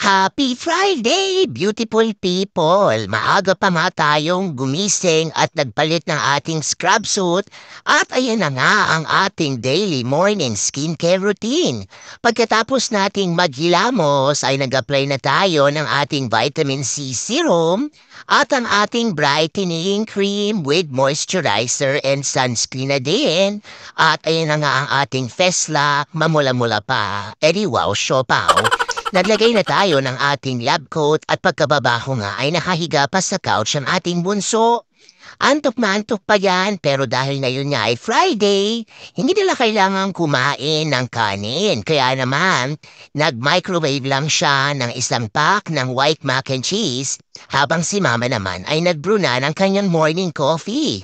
Happy Friday, beautiful people! Maaga pa nga tayong gumising at nagpalit ng ating scrub suit at ayan na nga ang ating daily morning skincare routine. Pagkatapos nating maghilamos ay nag-apply na tayo ng ating vitamin C serum at ang ating brightening cream with moisturizer and sunscreen na din. At ayan na nga ang ating face lock, mamula-mula pa. Edi wow, siopaw. Naglagay na tayo ng ating lab coat at pagkababa ko nga ay nakahiga pa sa couch ang ating bunso. Antok na antok pa yan pero dahil ngayon nga ay Friday, hindi nila kailangan kumain ng kanin. Kaya naman, nag-microwave lang siya ng isang pack ng white mac and cheese habang si mama naman ay nag-brew na ng kanyang morning coffee.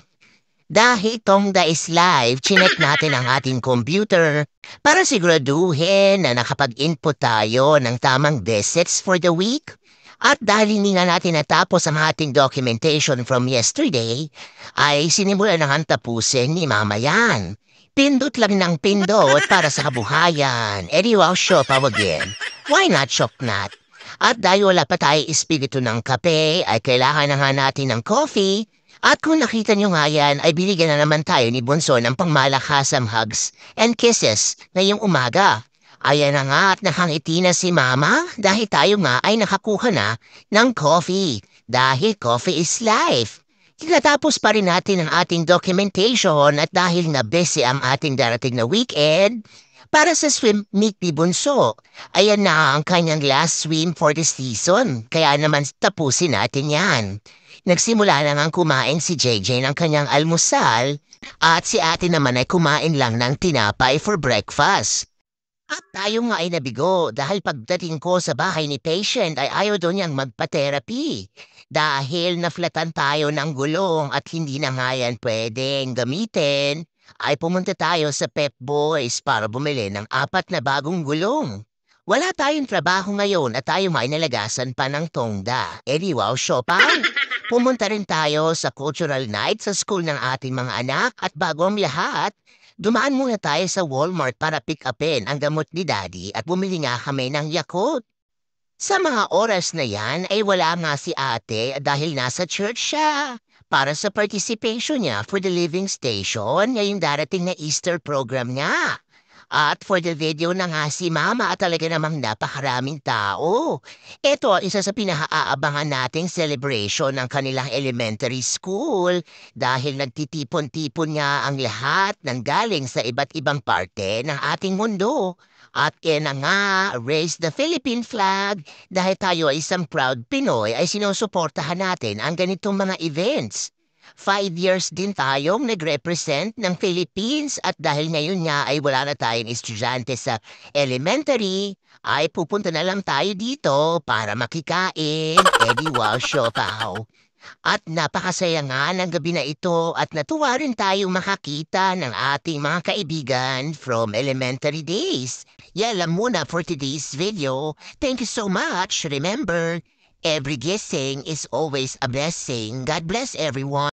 Dahil Tongda is live, chinek natin ang ating computer para siguraduhin na nakapag-input tayo ng tamang visits for the week. At dahil hindi nga natin natapos ang ating documentation from yesterday, ay sinimulan na nga tapusin ni Mama yan. Pindot lang ng pindot para sa kabuhayan. Edi wow, shop again. Why not shop not? At dahil wala pa tayo espiritu ng kape, ay kailangan na nga natin ng coffee. At kung nakita nyo nga yan, ay binigyan na naman tayo ni Bunso ng pangmalakasang hugs and kisses ngayong umaga. Ayan na nga at nakangiti na si Mama dahil tayo nga ay nakakuha na ng coffee. Dahil coffee is life. Tinatapos pa rin natin ang ating documentation at dahil nga busy ang ating darating na weekend, para sa swim meet ni Bunso. Ayan na ang kanyang last swim for the season, kaya naman tapusin natin yan. Nagsimula na ngang kumain si JJ ng kanyang almusal at si ate naman ay kumain lang ng tinapay for breakfast. At tayo nga ay nabigo dahil pagdating ko sa bahay ni patient ay ayaw doon niyang magpa-therapy. Dahil naflatan tayo ng gulong at hindi na nga yan pwedeng gamitin, ay pumunta tayo sa Pep Boys para bumili ng 4 na bagong gulong. Wala tayong trabaho ngayon at tayo may nalagasan pa ng Tongda. Edi wow, shopang! Pumunta rin tayo sa cultural night sa school ng ating mga anak at bago ang lahat, dumaan muna tayo sa Walmart para pick upin ang gamot ni Daddy at bumili nga kami ng Yakult. Sa mga oras na yan ay wala nga si ate dahil nasa church siya para sa participation niya for the Living Station ngayong darating na Easter program niya. At for the video na nga si Mama at talaga namang napakaraming tao. Ito ang isa sa pinaka-aabangan nating celebration ng kanilang elementary school dahil nagtitipon-tipon nga ang lahat ng galing sa iba't ibang parte ng ating mundo. At kaya na nga, raise the Philippine flag dahil tayo ay isang proud Pinoy ay sinusuportahan natin ang ganitong mga events. 5 years din tayong nag-represent ng Philippines at dahil ngayon nga ay wala na tayong estudyante sa elementary, ay pupunta na lang tayo dito para makikain. Edi wow, siopaw. At napakasaya nga ng gabi na ito at natuwa rin tayong makakita ng ating mga kaibigan from elementary days. Yan lang muna for today's video. Thank you so much. Remember, every guessing is always a blessing. God bless everyone.